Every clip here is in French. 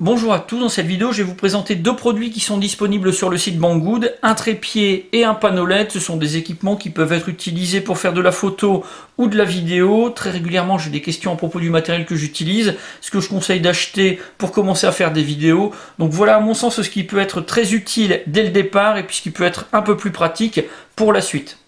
Bonjour à tous, dans cette vidéo je vais vous présenter deux produits qui sont disponibles sur le site Banggood, un trépied et un panneau LED. Ce sont des équipements qui peuvent être utilisés pour faire de la photo ou de la vidéo. Très régulièrement j'ai des questions à propos du matériel que j'utilise, ce que je conseille d'acheter pour commencer à faire des vidéos. Donc voilà à mon sens ce qui peut être très utile dès le départ et puis ce qui peut être un peu plus pratique pour la suite.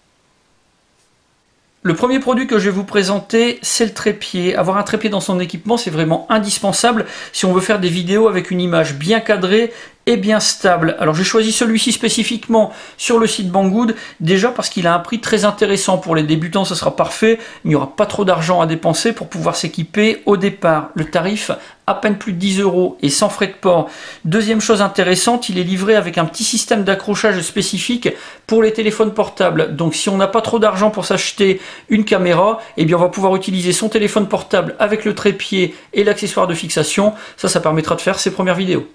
Le premier produit que je vais vous présenter, c'est le trépied. Avoir un trépied dans son équipement, c'est vraiment indispensable si on veut faire des vidéos avec une image bien cadrée et bien stable. Alors j'ai choisi celui-ci spécifiquement sur le site Banggood, déjà parce qu'il a un prix très intéressant. Pour les débutants, ça sera parfait. Il n'y aura pas trop d'argent à dépenser pour pouvoir s'équiper au départ. Le tarif, à peine plus de 10 € et sans frais de port. Deuxième chose intéressante, il est livré avec un petit système d'accrochage spécifique pour les téléphones portables. Donc si on n'a pas trop d'argent pour s'acheter une caméra, eh bien on va pouvoir utiliser son téléphone portable avec le trépied et l'accessoire de fixation. Ça permettra de faire ses premières vidéos.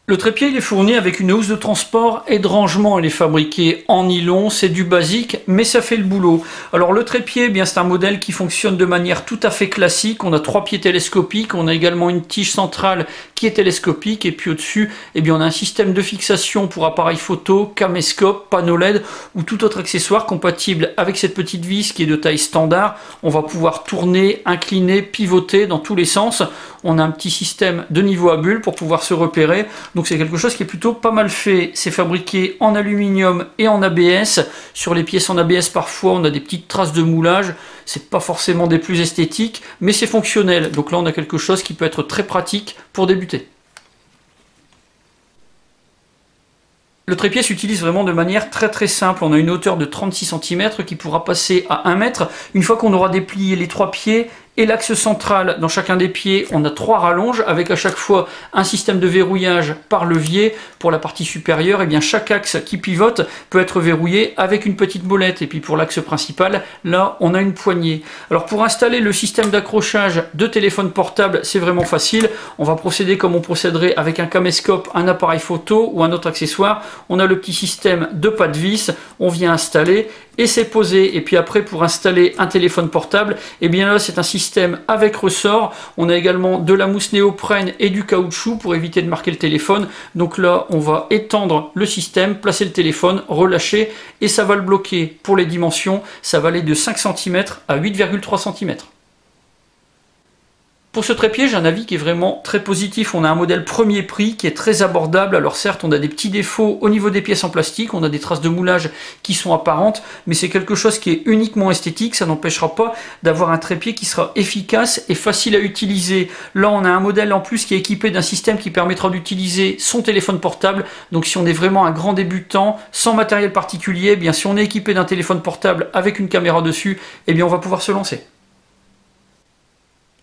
Le trépied il est fourni avec une housse de transport et de rangement. Il est fabriqué en nylon, c'est du basique, mais ça fait le boulot. Alors le trépied, eh bien c'est un modèle qui fonctionne de manière tout à fait classique. On a 3 pieds télescopiques, on a également une tige centrale qui est télescopique, et puis au-dessus, eh bien on a un système de fixation pour appareil photo, caméscope, panneau LED ou tout autre accessoire compatible avec cette petite vis qui est de taille standard. On va pouvoir tourner, incliner, pivoter dans tous les sens. On a un petit système de niveau à bulles pour pouvoir se repérer. Donc c'est quelque chose qui est plutôt pas mal fait. C'est fabriqué en aluminium et en ABS. Sur les pièces en ABS, parfois, on a des petites traces de moulage. C'est pas forcément des plus esthétiques, mais c'est fonctionnel. Donc là, on a quelque chose qui peut être très pratique pour débuter. Le trépied s'utilise vraiment de manière très simple. On a une hauteur de 36 cm qui pourra passer à 1 mètre. Une fois qu'on aura déplié les 3 pieds et l'axe central dans chacun des pieds, on a 3 rallonges avec à chaque fois un système de verrouillage par levier. Pour la partie supérieure, eh bien chaque axe qui pivote peut être verrouillé avec une petite molette. Et puis pour l'axe principal, là on a une poignée. Alors pour installer le système d'accrochage de téléphone portable, c'est vraiment facile. On va procéder comme on procéderait avec un caméscope, un appareil photo ou un autre accessoire. On a le petit système de pas de vis, on vient installer et c'est posé. Et puis après, pour installer un téléphone portable, eh bien là c'est un système avec ressort. On a également de la mousse néoprène et du caoutchouc pour éviter de marquer le téléphone. Donc là on va étendre le système, placer le téléphone, relâcher et ça va le bloquer. Pour les dimensions, ça va aller de 5 cm à 8,3 cm. Pour ce trépied, j'ai un avis qui est vraiment très positif. On a un modèle premier prix qui est très abordable. Alors certes, on a des petits défauts au niveau des pièces en plastique, on a des traces de moulage qui sont apparentes, mais c'est quelque chose qui est uniquement esthétique. Ça n'empêchera pas d'avoir un trépied qui sera efficace et facile à utiliser. Là, on a un modèle en plus qui est équipé d'un système qui permettra d'utiliser son téléphone portable. Donc si on est vraiment un grand débutant, sans matériel particulier, eh bien si on est équipé d'un téléphone portable avec une caméra dessus, eh bien on va pouvoir se lancer.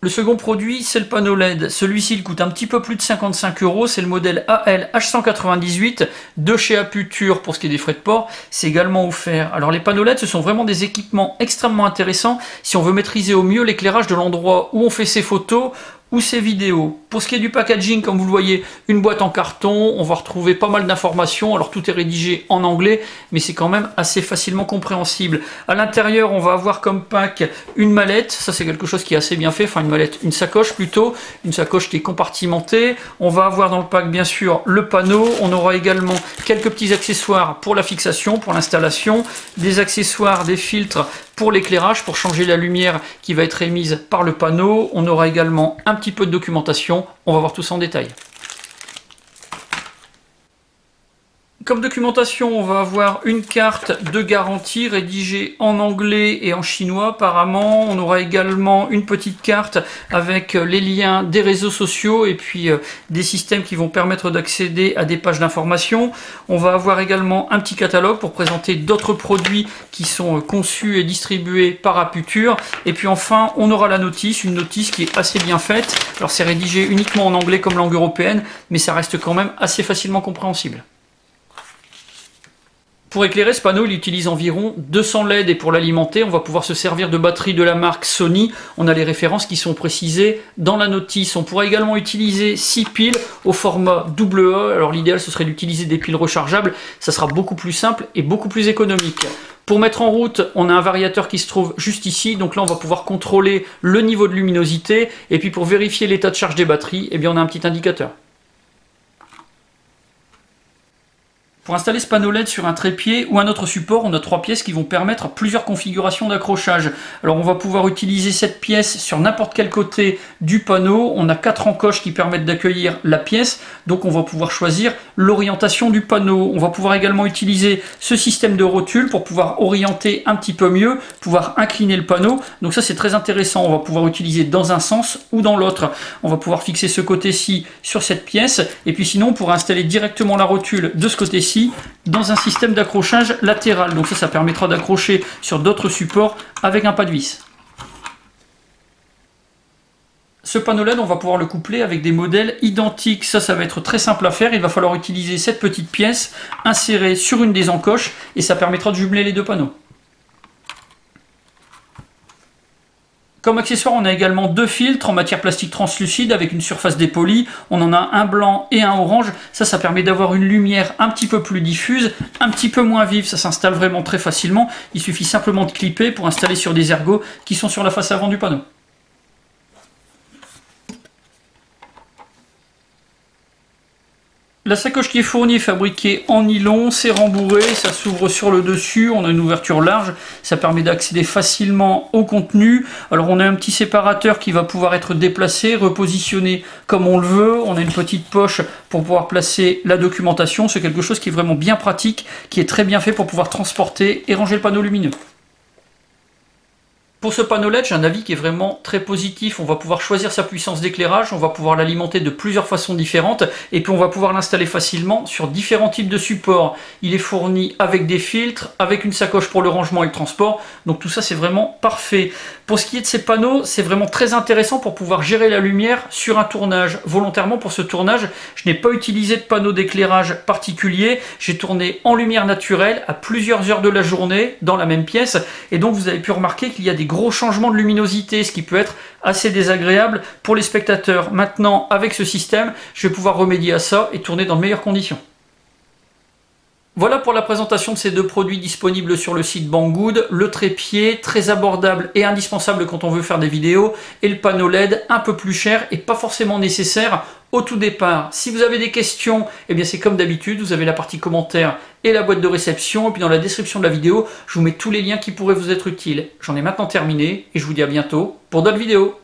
Le second produit, c'est le panneau LED. Celui-ci, il coûte un petit peu plus de 55 €. C'est le modèle AL H198 de chez Aputure. Pour ce qui est des frais de port, c'est également offert. Alors les panneaux LED, ce sont vraiment des équipements extrêmement intéressants si on veut maîtriser au mieux l'éclairage de l'endroit où on fait ses photos ou ses vidéos. Pour ce qui est du packaging, comme vous le voyez, une boîte en carton, on va retrouver pas mal d'informations. Alors tout est rédigé en anglais, mais c'est quand même assez facilement compréhensible. À l'intérieur, on va avoir comme pack une mallette, ça c'est quelque chose qui est assez bien fait, enfin une mallette, une sacoche plutôt, une sacoche qui est compartimentée. On va avoir dans le pack bien sûr le panneau, on aura également quelques petits accessoires pour la fixation, pour l'installation, des accessoires, des filtres pour l'éclairage, pour changer la lumière qui va être émise par le panneau. On aura également un petit peu de documentation, on va voir tout ça en détail. Comme documentation, on va avoir une carte de garantie rédigée en anglais et en chinois apparemment. On aura également une petite carte avec les liens des réseaux sociaux et puis des systèmes qui vont permettre d'accéder à des pages d'information. On va avoir également un petit catalogue pour présenter d'autres produits qui sont conçus et distribués par Aputure. Et puis enfin, on aura la notice, une notice qui est assez bien faite. Alors c'est rédigé uniquement en anglais comme langue européenne, mais ça reste quand même assez facilement compréhensible. Pour éclairer ce panneau, il utilise environ 200 LED et pour l'alimenter, on va pouvoir se servir de batteries de la marque Sony. On a les références qui sont précisées dans la notice. On pourra également utiliser 6 piles au format AA. Alors l'idéal, ce serait d'utiliser des piles rechargeables. Ça sera beaucoup plus simple et beaucoup plus économique. Pour mettre en route, on a un variateur qui se trouve juste ici, donc là on va pouvoir contrôler le niveau de luminosité, et puis pour vérifier l'état de charge des batteries, eh bien on a un petit indicateur. Pour installer ce panneau LED sur un trépied ou un autre support, on a 3 pièces qui vont permettre plusieurs configurations d'accrochage. Alors on va pouvoir utiliser cette pièce sur n'importe quel côté du panneau. On a 4 encoches qui permettent d'accueillir la pièce, donc on va pouvoir choisir l'orientation du panneau. On va pouvoir également utiliser ce système de rotule pour pouvoir orienter un petit peu mieux, pouvoir incliner le panneau. Donc ça c'est très intéressant, on va pouvoir utiliser dans un sens ou dans l'autre. On va pouvoir fixer ce côté-ci sur cette pièce, et puis sinon on pourra installer directement la rotule de ce côté-ci dans un système d'accrochage latéral. Donc ça permettra d'accrocher sur d'autres supports avec un pas de vis. Ce panneau LED, on va pouvoir le coupler avec des modèles identiques. Ça va être très simple à faire. Il va falloir utiliser cette petite pièce insérée sur une des encoches et ça permettra de jumeler les deux panneaux. Comme accessoire, on a également 2 filtres en matière plastique translucide avec une surface dépolie. On en a un blanc et un orange. Ça permet d'avoir une lumière un petit peu plus diffuse, un petit peu moins vive. Ça s'installe vraiment très facilement. Il suffit simplement de clipper pour installer sur des ergots qui sont sur la face avant du panneau. La sacoche qui est fournie est fabriquée en nylon, c'est rembourré, ça s'ouvre sur le dessus, on a une ouverture large, ça permet d'accéder facilement au contenu. Alors on a un petit séparateur qui va pouvoir être déplacé, repositionné comme on le veut, on a une petite poche pour pouvoir placer la documentation, c'est quelque chose qui est vraiment bien pratique, qui est très bien fait pour pouvoir transporter et ranger le panneau lumineux. Pour ce panneau LED, j'ai un avis qui est vraiment très positif. On va pouvoir choisir sa puissance d'éclairage, on va pouvoir l'alimenter de plusieurs façons différentes et puis on va pouvoir l'installer facilement sur différents types de supports. Il est fourni avec des filtres, avec une sacoche pour le rangement et le transport, donc tout ça c'est vraiment parfait. Pour ce qui est de ces panneaux, c'est vraiment très intéressant pour pouvoir gérer la lumière sur un tournage. Volontairement pour ce tournage, je n'ai pas utilisé de panneau d'éclairage particulier, j'ai tourné en lumière naturelle à plusieurs heures de la journée dans la même pièce et donc vous avez pu remarquer qu'il y a des gros changements de luminosité, ce qui peut être assez désagréable pour les spectateurs. Maintenant, avec ce système, je vais pouvoir remédier à ça et tourner dans de meilleures conditions. Voilà pour la présentation de ces 2 produits disponibles sur le site Banggood, le trépied, très abordable et indispensable quand on veut faire des vidéos, et le panneau LED, un peu plus cher et pas forcément nécessaire au tout départ. Si vous avez des questions, eh bien c'est comme d'habitude, vous avez la partie commentaires et la boîte de réception, et puis dans la description de la vidéo, je vous mets tous les liens qui pourraient vous être utiles. J'en ai maintenant terminé, et je vous dis à bientôt pour d'autres vidéos.